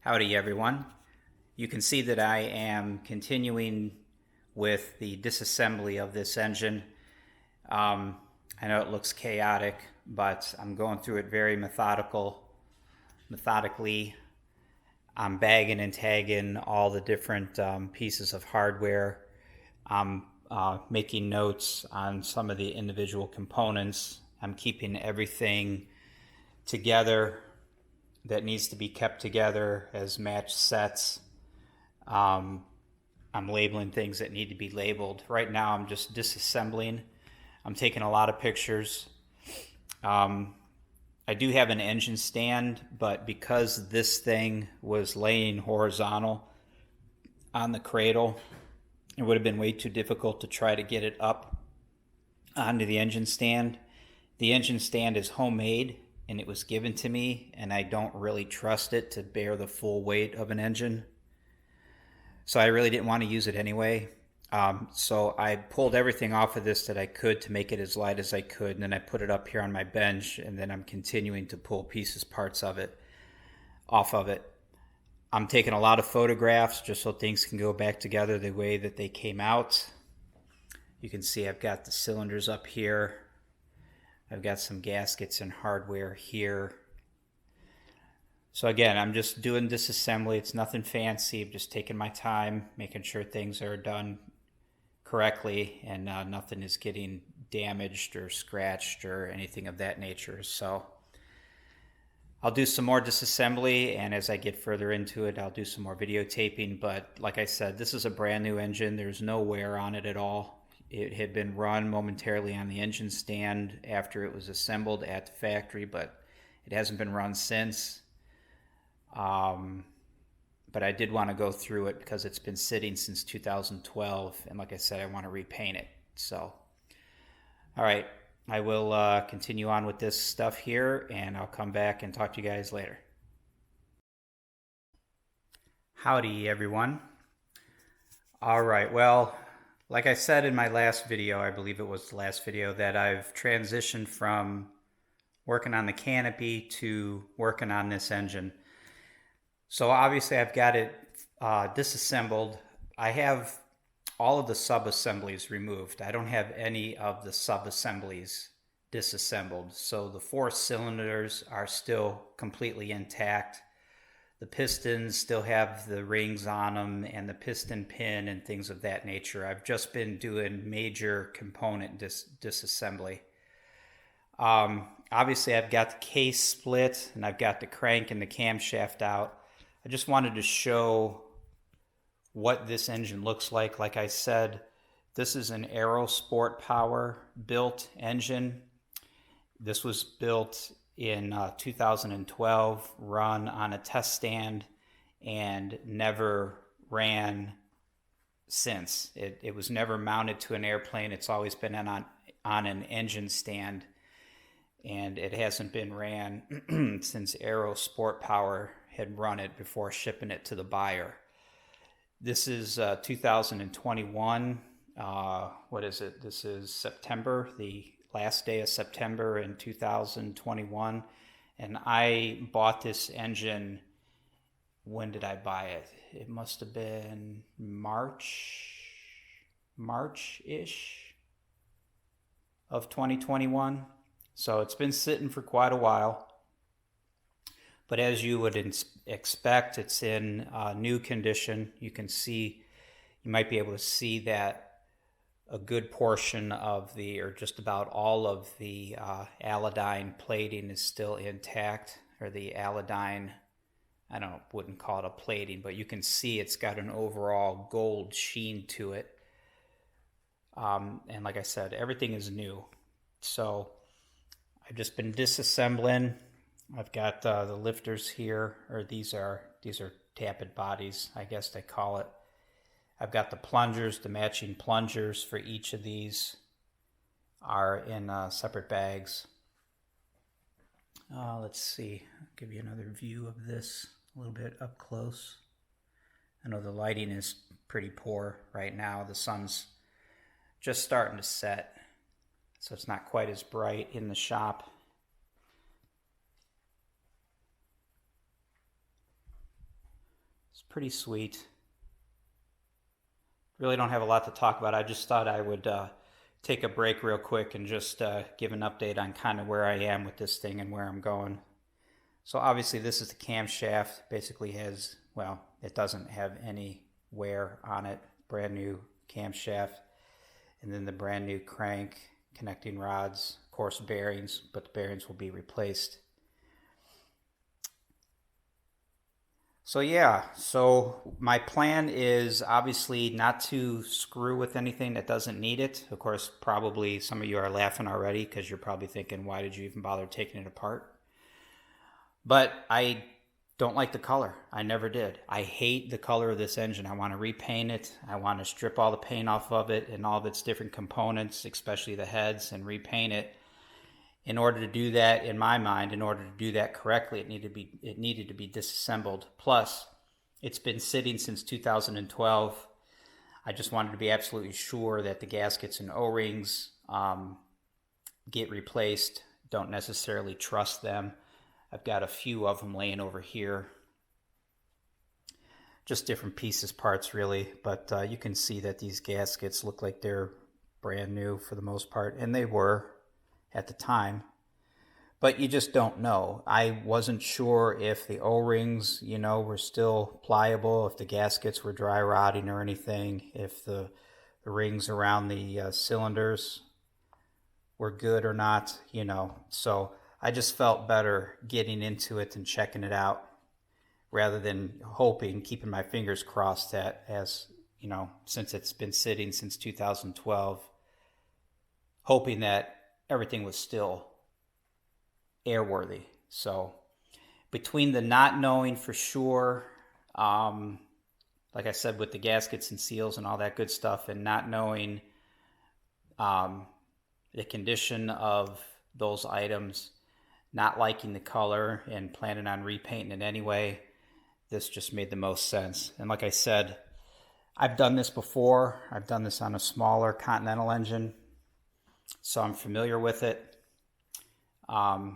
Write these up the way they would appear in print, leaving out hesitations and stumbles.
Howdy everyone. You can see that I am continuing with the disassembly of this engine. I know it looks chaotic, but I'm going through it very methodically. I'm bagging and tagging all the different pieces of hardware. I'm making notes on some of the individual components. I'm keeping everything together that needs to be kept together as matched sets. I'm labeling things that need to be labeled. Right now I'm just disassembling. I'm taking a lot of pictures. I do have an engine stand, but because this thing was laying horizontal on the cradle, it would have been way too difficult to try to get it up onto the engine stand. The engine stand is homemade and it was given to me, and I don't really trust it to bear the full weight of an engine. So I really didn't want to use it anyway. So I pulled everything off of this that I could to make it as light as I could, and then I put it up here on my bench, and then I'm continuing to pull parts of it off of it. I'm taking a lot of photographs just so things can go back together the way that they came out. You can see I've got the cylinders up here. I've got some gaskets and hardware here. So again, I'm just doing disassembly. It's nothing fancy. I'm just taking my time, making sure things are done correctly and nothing is getting damaged or scratched or anything of that nature. So I'll do some more disassembly, and as I get further into it, I'll do some more videotaping. But like I said, this is a brand new engine. There's no wear on it at all. It had been run momentarily on the engine stand after it was assembled at the factory, but it hasn't been run since. But I did want to go through it because it's been sitting since 2012, and like I said, I want to repaint it. So, all right, I will continue on with this stuff here, and I'll come back and talk to you guys later. Howdy, everyone. All right, well, like I said in my last video, I believe it was the last video, that I've transitioned from working on the canopy to working on this engine. So obviously I've got it disassembled. I have all of the sub-assemblies removed. I don't have any of the sub-assemblies disassembled. So the 4 cylinders are still completely intact. The pistons still have the rings on them and the piston pin and things of that nature. I've just been doing major component disassembly. Obviously I've got the case split and I've got the crank and the camshaft out. I just wanted to show what this engine looks like. Like I said, this is an Aero Sport Power built engine. This was built in 2012, run on a test stand, and never ran since. It was never mounted to an airplane. It's always been on an engine stand, and it hasn't been ran since Aero Sport Power had run it before shipping it to the buyer. This is 2021. What is it? This is September, the last day of September in 2021. And I bought this engine, when did I buy it? It must have been March-ish of 2021. So it's been sitting for quite a while. But as you would expect, it's in new condition. You can see, you might be able to see that a good portion of the, or just about all of the Aladyne plating is still intact, or the Aladyne, wouldn't call it a plating, but you can see it's got an overall gold sheen to it. And like I said, everything is new. So I've just been disassembling. I've got the lifters here, or these are tappet bodies, I guess they call it. I've got the plungers, the matching plungers for each of these are in separate bags. Let's see, I'll give you another view of this a little bit up close. I know the lighting is pretty poor right now. The sun's just starting to set, so it's not quite as bright in the shop. pretty sweet. Really don't have a lot to talk about. I just thought I would take a break real quick and just give an update on kind of where I am with this thing and where I'm going. So obviously this is the camshaft. Basically has, well, it doesn't have any wear on it. Brand new camshaft. And then the brand new crank, connecting rods, of course bearings, but the bearings will be replaced. So yeah, so my plan is obviously not to screw with anything that doesn't need it. Of course, probably some of you are laughing already because you're probably thinking, why did you even bother taking it apart? But I don't like the color. I never did. I hate the color of this engine. I want to repaint it. I want to strip all the paint off of it and all of its different components, especially the heads, and repaint it. In order to do that, in my mind, in order to do that correctly, it needed to be disassembled. Plus, it's been sitting since 2012. I just wanted to be absolutely sure that the gaskets and O-rings get replaced. Don't necessarily trust them. I've got a few of them laying over here. Just different pieces, parts really, but you can see that these gaskets look like they're brand new for the most part, and they were at the time, but you just don't know. I wasn't sure if the O-rings, you know, were still pliable, if the gaskets were dry rotting or anything, if the rings around the cylinders were good or not, you know. So I just felt better getting into it and checking it out rather than hoping, keeping my fingers crossed that, as you know, since it's been sitting since 2012, hoping that everything was still airworthy. So between the not knowing for sure, like I said, with the gaskets and seals and all that good stuff, and not knowing the condition of those items, not liking the color and planning on repainting it anyway, this just made the most sense. And like I said, I've done this before. I've done this on a smaller Continental engine, so I'm familiar with it. I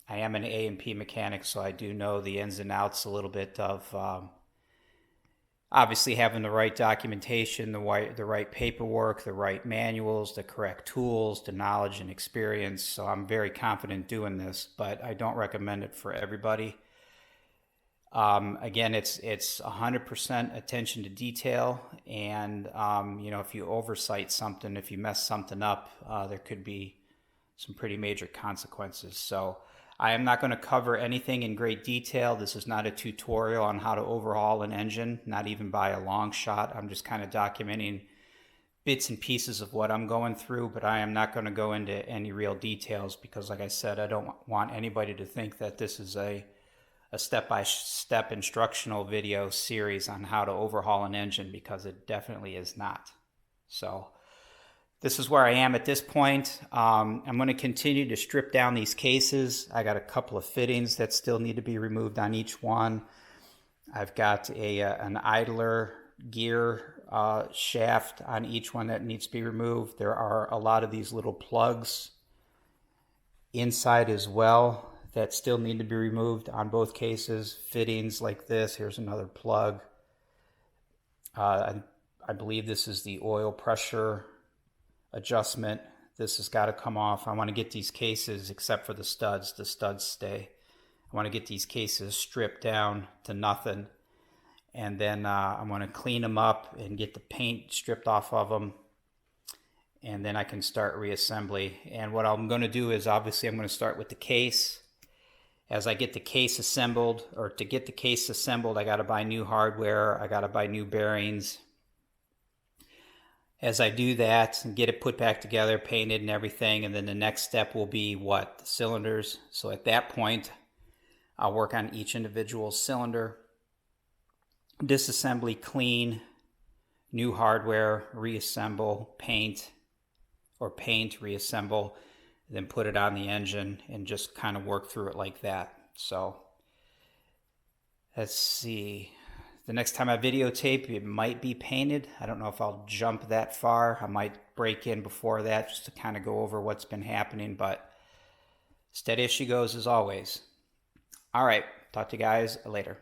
am an A&P mechanic, so I do know the ins and outs a little bit of obviously having the right documentation, the right paperwork, the right manuals, the correct tools, the knowledge and experience. So I'm very confident doing this, but I don't recommend it for everybody. Again, it's 100% attention to detail, and you know, if you oversight something, if you mess something up, there could be some pretty major consequences. So I am not going to cover anything in great detail. This is not a tutorial on how to overhaul an engine, not even by a long shot. I'm just kind of documenting bits and pieces of what I'm going through, but I am not going to go into any real details because, like I said, I don't want anybody to think that this is a step-by-step instructional video series on how to overhaul an engine, because it definitely is not. So this is where I am at this point. I'm going to continue to strip down these cases. I got a couple of fittings that still need to be removed on each one. I've got an idler gear shaft on each one that needs to be removed. There are a lot of these little plugs inside as well that still need to be removed on both cases. Fittings like this. Here's another plug. I believe this is the oil pressure adjustment. This has got to come off. I want to get these cases, except for the studs stay. I want to get these cases stripped down to nothing, and then I'm going to clean them up and get the paint stripped off of them, and then I can start reassembly. And what I'm going to do is, obviously, I'm going to start with the case. As I get the case assembled, or to get the case assembled, I got to buy new hardware. I got to buy new bearings. As I do that and get it put back together, painted and everything, and then the next step will be what? The cylinders. So at that point, I'll work on each individual cylinder. Disassembly, clean, new hardware, reassemble, paint, reassemble, then put it on the engine and just kind of work through it like that. So let's see. The next time I videotape, it might be painted. I don't know if I'll jump that far. I might break in before that just to kind of go over what's been happening, but steady as she goes as always. All right, talk to you guys later.